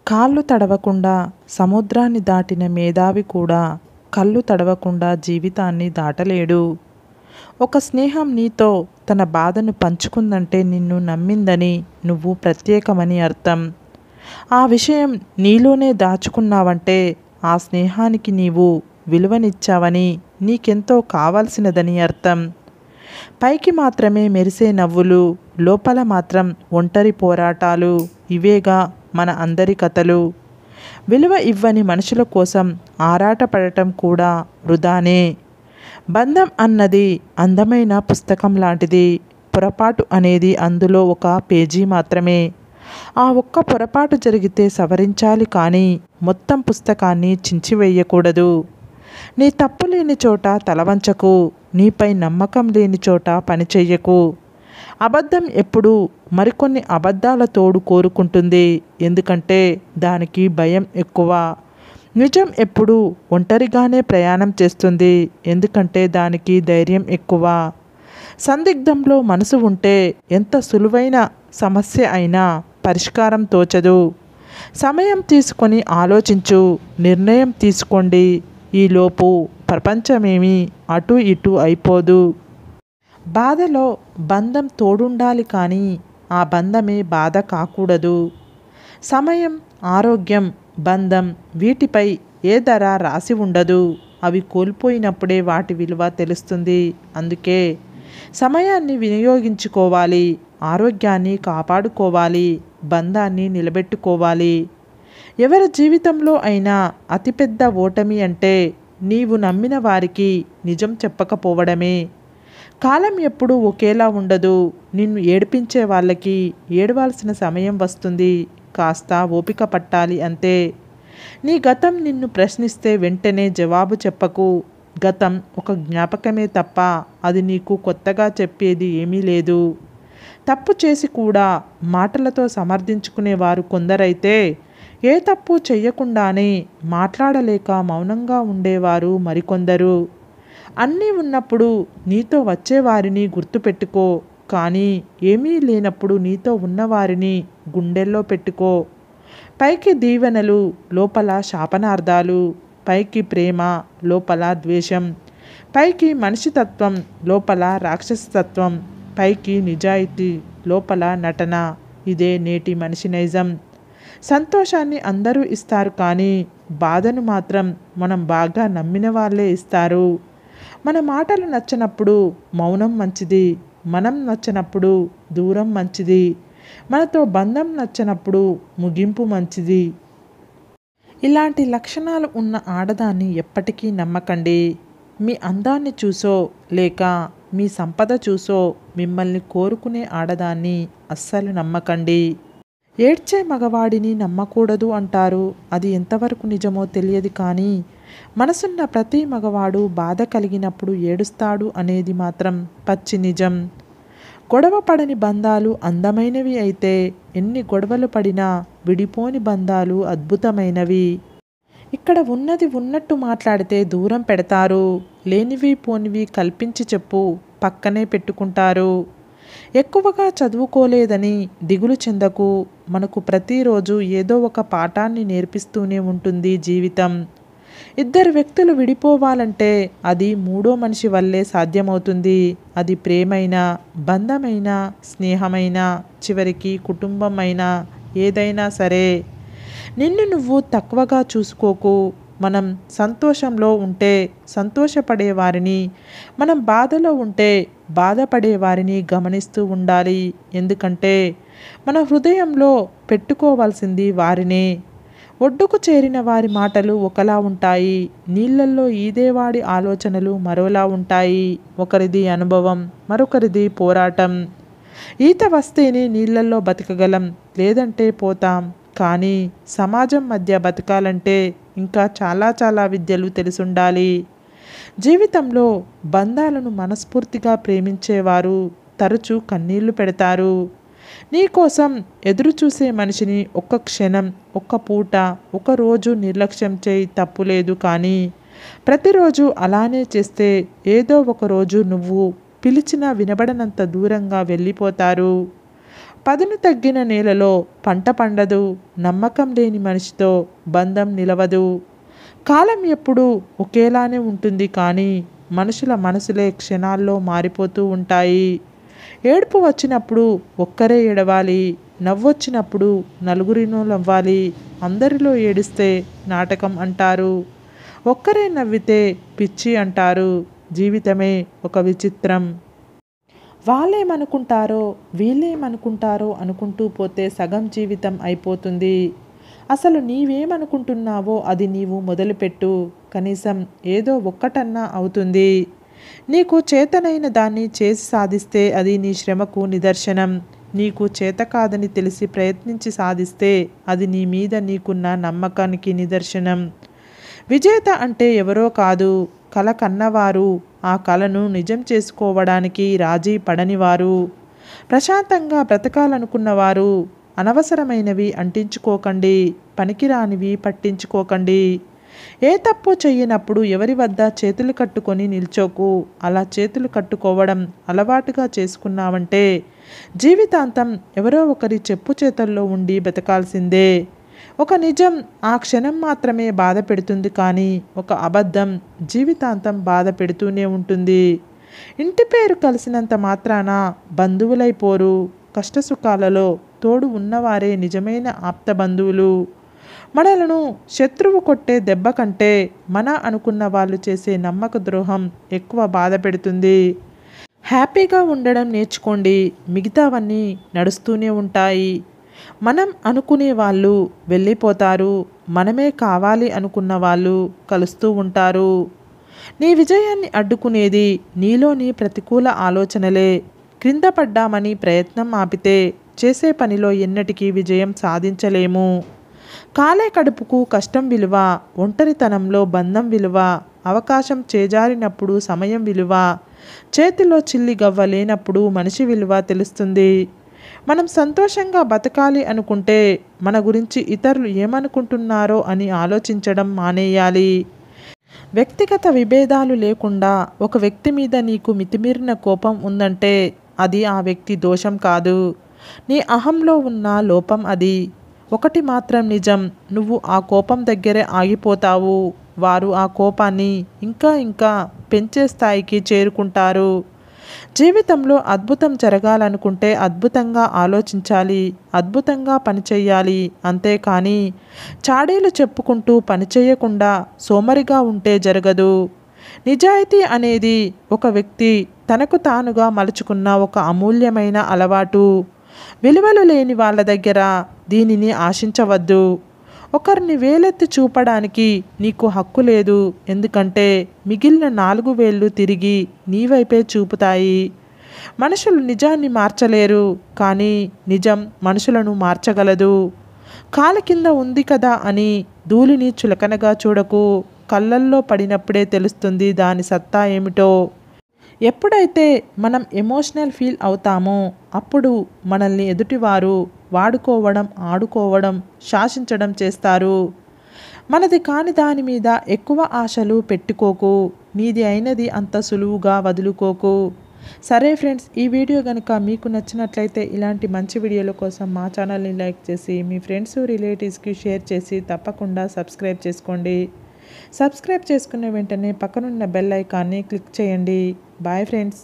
కాళ్ళు తడవకుండా సముద్రాన్ని దాటిన మేధావి కూడా కళ్ళు తడవకుండా జీవితాన్ని దాటలేడు. ఒక స్నేహం నీతో తన బాధను పంచుకుందంటే నిన్ను నమ్మిందని, నువ్వు ప్రత్యేకమని అర్థం. ఆ విషయం నీలోనే దాచుకున్నావంటే ఆ స్నేహానికి నీవు విలువనిచ్చావని, నీకెంతో కావాల్సినదని అర్థం. పైకి మాత్రమే మెరిసే నవ్వులు, లోపల మాత్రం ఒంటరి పోరాటాలు, ఇవేగా మన అందరి కథలు. విలువ ఇవ్వని మనుషుల కోసం ఆరాటపడటం కూడా వృధానే. బంధం అన్నది అందమైన పుస్తకం లాంటిది. పొరపాటు అనేది అందులో ఒక పేజీ మాత్రమే. ఆ ఒక్క పొరపాటు జరిగితే సవరించాలి కానీ మొత్తం పుస్తకాన్ని చించివేయకూడదు. నీ తప్పు లేని చోట తలవంచకు, నీపై నమ్మకం లేని చోట పనిచెయ్యకు. అబద్ధం ఎప్పుడు మరికొన్ని అబద్ధాల తోడు కోరుకుంటుంది, ఎందుకంటే దానికి భయం ఎక్కువ. నిజం ఎప్పుడు ఒంటరిగానే ప్రయాణం చేస్తుంది, ఎందుకంటే దానికి ధైర్యం ఎక్కువ. సందిగ్ధంలో మనసు ఉంటే ఎంత సులువైన సమస్య అయినా పరిష్కారం తోచదు. సమయం తీసుకొని ఆలోచించు, నిర్ణయం తీసుకోండి. ఈలోపు ప్రపంచమేమీ అటు ఇటు అయిపోదు. బాధలో బంధం తోడుండాలి కానీ ఆ బంధమే బాధ కాకూడదు. సమయం, ఆరోగ్యం, బంధం వీటిపై ఏ ధర రాసి ఉండదు. అవి కోల్పోయినప్పుడే వాటి విలువ తెలుస్తుంది. అందుకే సమయాన్ని వినియోగించుకోవాలి, ఆరోగ్యాన్ని కాపాడుకోవాలి, బంధాన్ని నిలబెట్టుకోవాలి. ఎవరి జీవితంలో అయినా అతిపెద్ద ఓటమి అంటే నీవు నమ్మిన వారికి నిజం చెప్పకపోవడమే. కాలం ఎప్పుడూ ఒకేలా ఉండదు. నిన్ను ఏడిపించే వాళ్ళకి ఏడవాల్సిన సమయం వస్తుంది. కాస్త ఓపిక పట్టాలి అంతే. నీ గతం నిన్ను ప్రశ్నిస్తే వెంటనే జవాబు చెప్పకు. గతం ఒక జ్ఞాపకమే తప్ప అది నీకు కొత్తగా చెప్పేది ఏమీ లేదు. తప్పు చేసి కూడా మాటలతో సమర్థించుకునేవారు కొందరైతే, ఏ తప్పు చెయ్యకుండానే మాట్లాడలేక మౌనంగా ఉండేవారు మరికొందరు. అన్నీ ఉన్నప్పుడు నీతో వచ్చేవారిని గుర్తుపెట్టుకో, కానీ ఏమీ లేనప్పుడు నీతో ఉన్నవారిని గుండెల్లో పెట్టుకో. పైకి దీవెనలు, లోపల శాపనార్థాలు. పైకి ప్రేమ, లోపల ద్వేషం. పైకి మనిషితత్వం, లోపల రాక్షసతత్వం. పైకి నిజాయితీ, లోపల నటన. ఇదే నేటి మనిషి నైజం. సంతోషాన్ని అందరూ ఇస్తారు కానీ బాధను మాత్రం మనం బాగా నమ్మిన వాళ్ళే ఇస్తారు. మన మాటలు నచ్చనప్పుడు మౌనం మంచిది, మనం నచ్చనప్పుడు దూరం మంచిది, మనతో బంధం నచ్చనప్పుడు ముగింపు మంచిది. ఇలాంటి లక్షణాలు ఉన్న ఆడదాన్ని ఎప్పటికీ నమ్మకండి. మీ అందాన్ని చూసో లేక మీ సంపద చూసో మిమ్మల్ని కోరుకునే ఆడదాన్ని అస్సలు నమ్మకండి. ఏడ్చే మగవాడిని నమ్మకూడదు అంటారు. అది ఎంతవరకు నిజమో తెలియదు కానీ మనసున్న ప్రతి మగవాడు బాధ కలిగినప్పుడు ఏడుస్తాడు అనేది మాత్రం పచ్చి నిజం. గొడవ పడని బంధాలు అందమైనవి అయితే ఎన్ని గొడవలు పడినా విడిపోని బంధాలు అద్భుతమైనవి. ఇక్కడ ఉన్నది ఉన్నట్టు మాట్లాడితే దూరం పెడతారు, లేనివి పోనివి కల్పించి చెప్పు పక్కనే పెట్టుకుంటారు. ఎక్కువగా చదువుకోలేదని దిగులు చెందకు. మనకు ప్రతిరోజు ఏదో ఒక పాఠాన్ని నేర్పిస్తూనే ఉంటుంది జీవితం. ఇద్దరు వ్యక్తులు విడిపోవాలంటే అది మూడో మనిషి వల్లే సాధ్యమవుతుంది. అది ప్రేమైనా, బంధమైనా, స్నేహమైనా, చివరికి కుటుంబం అయినా, ఏదైనా సరే. నిన్ను నువ్వు తక్కువగా చూసుకోకు. మనం సంతోషంలో ఉంటే సంతోషపడే వారిని, మనం బాధలో ఉంటే బాధపడే వారిని గమనిస్తూ ఉండాలి. ఎందుకంటే మన హృదయంలో పెట్టుకోవాల్సింది వారినే. ఒడ్డుకు చేరిన వారి మాటలు ఒకలా ఉంటాయి, నీళ్ళల్లో ఈదేవాడి ఆలోచనలు మరోలా ఉంటాయి. ఒకరిది అనుభవం, మరొకరిది పోరాటం. ఈత వస్తేనే నీళ్ళల్లో బతకగలం, లేదంటే పోతాం. కానీ సమాజం మధ్య బతకాలంటే ఇంకా చాలా చాలా విద్యలు తెలిసుండాలి. జీవితంలో బంధాలను మనస్ఫూర్తిగా ప్రేమించేవారు తరచూ కన్నీళ్లు పెడతారు. నీకోసం ఎదురు చూసే మనిషిని ఒక్క క్షణం, ఒక్క పూట, ఒక రోజు నిర్లక్ష్యం చేయి, తప్పులేదు. కానీ ప్రతిరోజు అలానే చేస్తే ఏదో ఒక రోజు నువ్వు పిలిచినా వినబడనంత దూరంగా వెళ్ళిపోతారు. పదును తగ్గిన నేలలో పంట పండదు. నమ్మకం లేని మనిషితో బంధం నిలవదు. కాలం ఎప్పుడూ ఒకేలానే ఉంటుంది, కానీ మనుషుల మనసులే క్షణాల్లో మారిపోతూ ఉంటాయి. ఏడుపు వచ్చినప్పుడు ఒక్కరే ఏడవాలి. నవ్వొచ్చినప్పుడు నలుగురినో నవ్వాలి. అందరిలో ఏడిస్తే నాటకం అంటారు. ఒక్కరే నవ్వితే పిచ్చి అంటారు. జీవితమే ఒక విచిత్రం. వాళ్ళేమనుకుంటారో వీళ్ళేమనుకుంటారో అనుకుంటూ పోతే సగం జీవితం అయిపోతుంది. అసలు నీవేమనుకుంటున్నావో అది నీవు మొదలుపెట్టు. కనీసం ఏదో ఒక్కటన్నా అవుతుంది. నీకు చేతనైన దాన్ని చేసి సాధిస్తే అది నీ శ్రమకు నిదర్శనం. నీకు చేత కాదని తెలిసి ప్రయత్నించి సాధిస్తే అది నీ మీద నీకున్న నమ్మకానికి నిదర్శనం. విజేత అంటే ఎవరో కాదు, కల కన్నవారు. ఆ కలను నిజం చేసుకోవడానికి రాజీ పడనివారు. ప్రశాంతంగా బ్రతకాలనుకున్నవారు. అనవసరమైనవి అంటించుకోకండి. పనికిరానివి పట్టించుకోకండి. ఏ తప్పు చెయ్యనప్పుడు ఎవరి వద్ద చేతులు కట్టుకొని నిల్చోకు. అలా చేతులు కట్టుకోవడం అలవాటుగా చేసుకున్నావంటే జీవితాంతం ఎవరో ఒకరి చెప్పు చేతల్లో ఉండి బతకాల్సిందే. ఒక నిజం ఆ క్షణం మాత్రమే బాధ పెడుతుంది, కానీ ఒక అబద్ధం జీవితాంతం బాధ పెడుతూనే ఉంటుంది. ఇంటి పేరు కలిసినంత మాత్రాన బంధువులైపోరు. కష్టసుఖాలలో తోడు ఉన్నవారే నిజమైన ఆప్త బంధువులు. మనలను శత్రువు కొట్టే దెబ్బ కంటే మన అనుకున్న వాళ్ళు చేసే నమ్మక ద్రోహం ఎక్కువ బాధ పెడుతుంది. హ్యాపీగా ఉండడం నేర్చుకోండి. మిగతావన్నీ నడుస్తూనే ఉంటాయి. మనం అనుకునే వాళ్ళు వెళ్ళిపోతారు. మనమే కావాలి అనుకున్న వాళ్ళు కలుస్తూ ఉంటారు. నీ విజయాన్ని అడ్డుకునేది నీలోని ప్రతికూల ఆలోచనలే. క్రింద పడ్డామని ప్రయత్నం ఆపితే చేసే పనిలో ఎన్నటికీ విజయం సాధించలేము. కాలే కడుపుకు కష్టం విలువ, ఒంటరితనంలో బంధం విలువ, అవకాశం చేజారినప్పుడు సమయం విలువ, చేతిలో చిల్లి గవ్వ లేనప్పుడు మనిషి విలువ తెలుస్తుంది. మనం సంతోషంగా బతకాలి అనుకుంటే మన గురించి ఇతరులు ఏమనుకుంటున్నారో అని ఆలోచించడం మానేయాలి. వ్యక్తిగత విభేదాలు లేకుండా ఒక వ్యక్తి మీద నీకు మితిమీరిన కోపం ఉందంటే అది ఆ వ్యక్తి దోషం కాదు, నీ అహంలో ఉన్న లోపం అది. ఒకటి మాత్రం నిజం, నువ్వు ఆ కోపం దగ్గరే ఆగిపోతావు. వారు ఆ కోపాన్ని ఇంకా ఇంకా పెంచే స్థాయికి చేరుకుంటారు. జీవితంలో అద్భుతం జరగాలనుకుంటే అద్భుతంగా ఆలోచించాలి, అద్భుతంగా పనిచేయాలి. అంతేకాని చాడీలు చెప్పుకుంటూ పనిచేయకుండా సోమరిగా ఉంటే జరగదు. నిజాయితీ అనేది ఒక వ్యక్తి తనకు తానుగా మలుచుకున్న ఒక అమూల్యమైన అలవాటు. విలువలు లేని వాళ్ళ దగ్గర దీనిని ఆశించవద్దు. ఒకరిని వేలెత్తి చూపడానికి నీకు హక్కు లేదు. ఎందుకంటే మిగిలిన 4 వేళ్ళు తిరిగి నీ వైపే చూపుతాయి. మనుషులు నిజాన్ని మార్చలేరు, కానీ నిజం మనుషులను మార్చగలదు. కాలు కింద ఉంది కదా అని ధూళిని చులకనగా చూడకు. కళ్ళల్లో పడినప్పుడే తెలుస్తుంది దాని సత్తా ఏమిటో. ఎప్పుడైతే మనం ఎమోషనల్ ఫీల్ అవుతామో అప్పుడు మనల్ని ఎదుటివారు వాడుకోవడం, ఆడుకోవడం, శాసించడం చేస్తారు. మనది కాని దాని మీద ఎక్కువ ఆశలు పెట్టుకోకు. నీది అయినది అంత సులువుగా వదులుకోకు. సరే ఫ్రెండ్స్, ఈ వీడియో కనుక మీకు నచ్చినట్లయితే ఇలాంటి మంచి వీడియోల కోసం మా ఛానల్ని లైక్ చేసి మీ ఫ్రెండ్స్ రిలేటివ్స్కి షేర్ చేసి తప్పకుండా సబ్స్క్రైబ్ చేసుకోండి. సబ్స్క్రైబ్ చేసుకున్న వెంటనే పక్కనున్న బెల్ ఐకాన్ని క్లిక్ చేయండి. Bye friends.